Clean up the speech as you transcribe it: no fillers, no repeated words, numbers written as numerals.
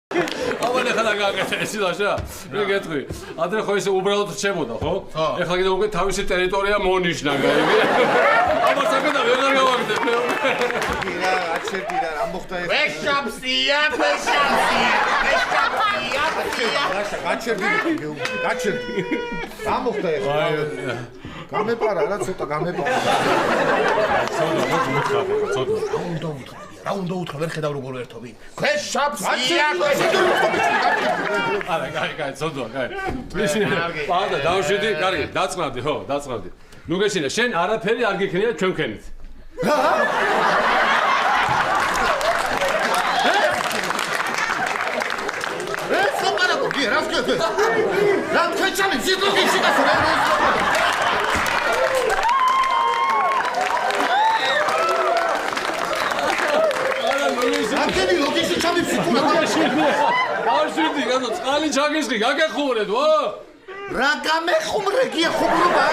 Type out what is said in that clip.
აბანე ხანა გააკეთე სილაშა. მე გეტყვი. ადრე ხო ესე უბრალოდ რჩებოდა, ხო? ეხლა კიდე უკვე თავისი ტერიტორია მონიშნა, გაიგე? აბა საკეთა ვეღარ გავაკეთებ. გირა, აჩერდირა, რა მოხდა ეს? ვეშაპსია. გაჩერდი. რა მოხდა ეს? გამეპარა რა ცოტა გამეპარა. რა უნდა უთხრა ვერ ხედავ როგორ ერთობი. ვეშაპსია. არა, კაი, ცოდვა, კაი. პარდა, დავშვიდი, კარგი, დაწყნავდი, ხო, დაწყნავდი. ნუ გეშინე, შენ არაფერი არ გიქნია ჩვენქენით. რა ვქეთე? რა თქვენჩამი ზიდოგი შეგასო რა? აკენი ლოგიში ჩამიფსი თუ რა დავშვიდი, გასო წყალი ჩაგისხი, გაგეხუმრეთ, ვა? რა გამეხუმრე გია ხუმრობა?